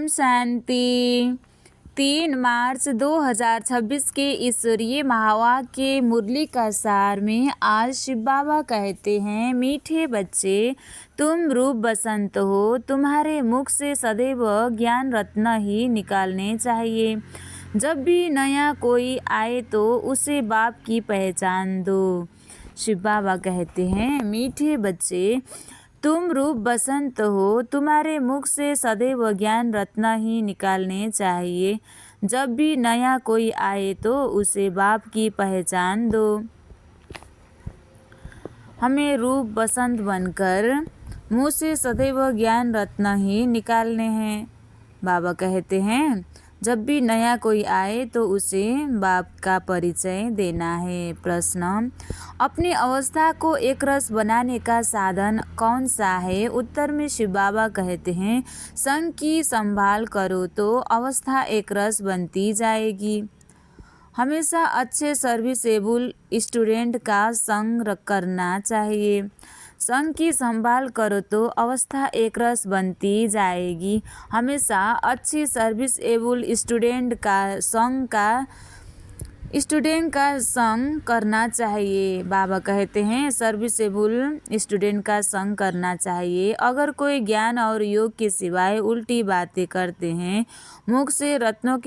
ओम शांति। 3 मार्च 2026 के ईश्वरीय महावाक्य के मुरली का सार में आज शिव बाबा कहते हैं, मीठे बच्चे, तुम रूप बसंत हो। तुम्हारे मुख से सदैव ज्ञान रत्न ही निकालने चाहिए। जब भी नया कोई आए तो उसे बाप की पहचान दो। शिव बाबा कहते हैं, मीठे बच्चे, तुम रूप बसंत हो। तुम्हारे मुख से सदैव ज्ञान रत्न ही निकालने चाहिए। जब भी नया कोई आए तो उसे बाप की पहचान दो। हमें रूप बसंत बनकर मुँह से सदैव ज्ञान रत्न ही निकालने हैं। बाबा कहते हैं, जब भी नया कोई आए तो उसे बाप का परिचय देना है। प्रश्न, अपनी अवस्था को एक रस बनाने का साधन कौन सा है? उत्तर में शिव बाबा कहते हैं, संग की संभाल करो तो अवस्था एक रस बनती जाएगी। हमेशा अच्छे सर्विसेबल स्टूडेंट का संग करना चाहिए। संग की संभाल करो तो अवस्था एक रस बनती जाएगी। हमेशा अच्छी सर्विसेबल स्टूडेंट का संग करना चाहिए। बाबा कहते हैं, सर्विसेबल स्टूडेंट का संग करना चाहिए। अगर कोई ज्ञान और योग के सिवाय उल्टी बातें करते हैं, मुख से रत्नों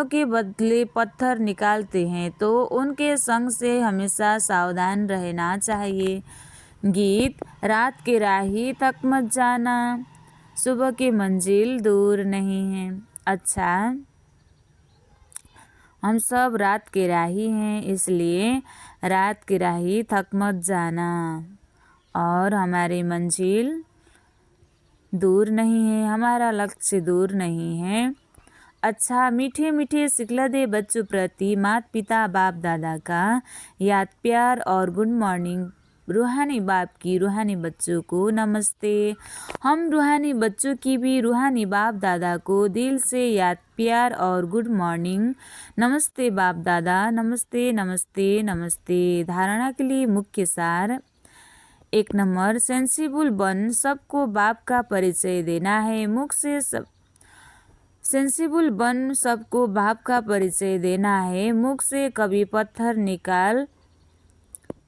के बदले पत्थर निकालते हैं, तो उनके संग से हमेशा सावधान रहना चाहिए। गीत, रात के राही थक मत जाना, सुबह की मंजिल दूर नहीं है। अच्छा, हम सब रात के राही हैं, इसलिए रात के राही थक मत जाना और हमारी मंजिल दूर नहीं है, हमारा लक्ष्य दूर नहीं है। अच्छा, मीठे मीठे सिखलदे बच्चों प्रति माता पिता बाप दादा का याद प्यार और गुड मॉर्निंग। रूहानी बाप की रूहानी बच्चों को नमस्ते। हम रूहानी बच्चों की भी रूहानी बाप दादा को दिल से याद प्यार और गुड मॉर्निंग। नमस्ते बाप दादा, नमस्ते नमस्ते नमस्ते। धारणा के लिए मुख्य सार। 1 नंबर, सेंसिबल बन सबको बाप का परिचय देना है। मुख से सेंसिबल बन सबको बाप का परिचय देना है। मुख से कभी पत्थर निकाल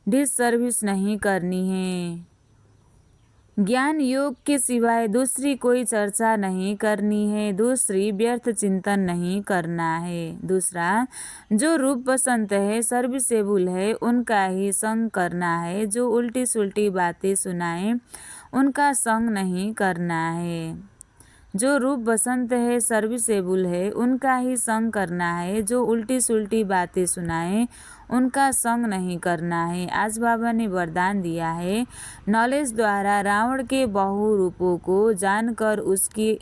डिसर्विस नहीं करनी है। ज्ञान योग के सिवाय दूसरी कोई चर्चा नहीं करनी है। दूसरी व्यर्थ चिंतन नहीं करना है। दूसरा, जो रूप बसंत है, सर्विसेबल है, उनका ही संग करना है। जो उल्टी सुल्टी बातें सुनाए उनका संग नहीं करना है। जो रूप बसंत है, सर्विसेबल है, उनका ही संग करना है। जो उल्टी सुल्टी बातें सुनाए उनका संग नहीं करना है। आज बाबा ने वरदान दिया है, नॉलेज द्वारा रावण के बहुरूपों को जानकर उसकी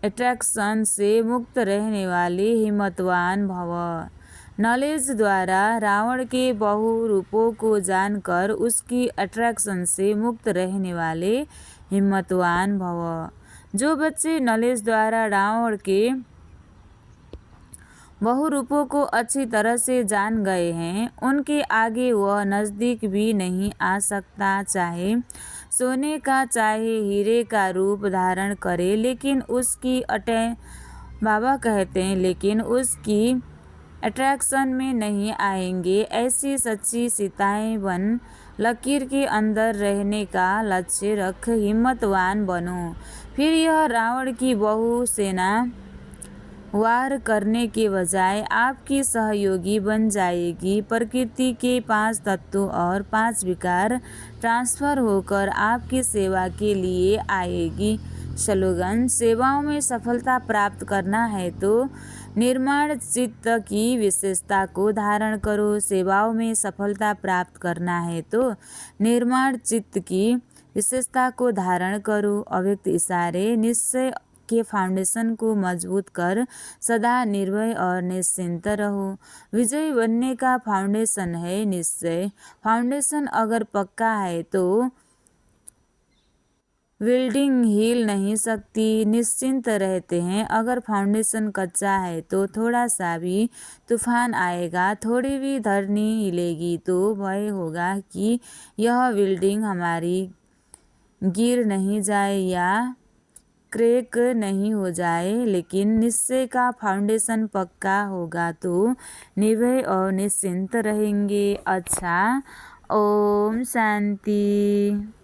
अट्रैक्शन से मुक्त रहने वाले हिम्मतवान भव। नॉलेज द्वारा रावण के बहुरूपों को जानकर उसकी अट्रैक्शन से मुक्त रहने वाले हिम्मतवान भव। जो बच्चे नॉलेज द्वारा रावण के बहुरूपों को अच्छी तरह से जान गए हैं, उनके आगे वह नज़दीक भी नहीं आ सकता। चाहे सोने का चाहे हीरे का रूप धारण करे, लेकिन बाबा कहते हैं, लेकिन उसकी अट्रैक्शन में नहीं आएंगे। ऐसी सच्ची सीताएं बन, लकीर के अंदर रहने का लक्ष्य रख, हिम्मतवान बनो। फिर यह रावण की बहु सेना वार करने के बजाय आपकी सहयोगी बन जाएगी। प्रकृति के 5 तत्व और 5 विकार ट्रांसफर होकर आपकी सेवा के लिए आएगी। स्लोगन, सेवाओं में सफलता प्राप्त करना है तो निर्माण चित्त की विशेषता को धारण करो। सेवाओं में सफलता प्राप्त करना है तो निर्माण चित्त की विशेषता को धारण करो। अव्यक्त इशारे, निश्चय के फाउंडेशन को मजबूत कर सदा निर्भय और निश्चिंत रहो। विजयी बनने का फाउंडेशन है निश्चय। फाउंडेशन अगर पक्का है तो बिल्डिंग हिल नहीं सकती। निश्चिंत रहते हैं। अगर फाउंडेशन कच्चा है तो थोड़ा सा भी तूफान आएगा, थोड़ी भी धरनी हिलेगी तो भय होगा कि यह बिल्डिंग हमारी गिर नहीं जाए या क्रैक नहीं हो जाए, लेकिन निश्चय का फाउंडेशन पक्का होगा तो निर्भय और निश्चिंत रहेंगे। अच्छा, ओम शांति।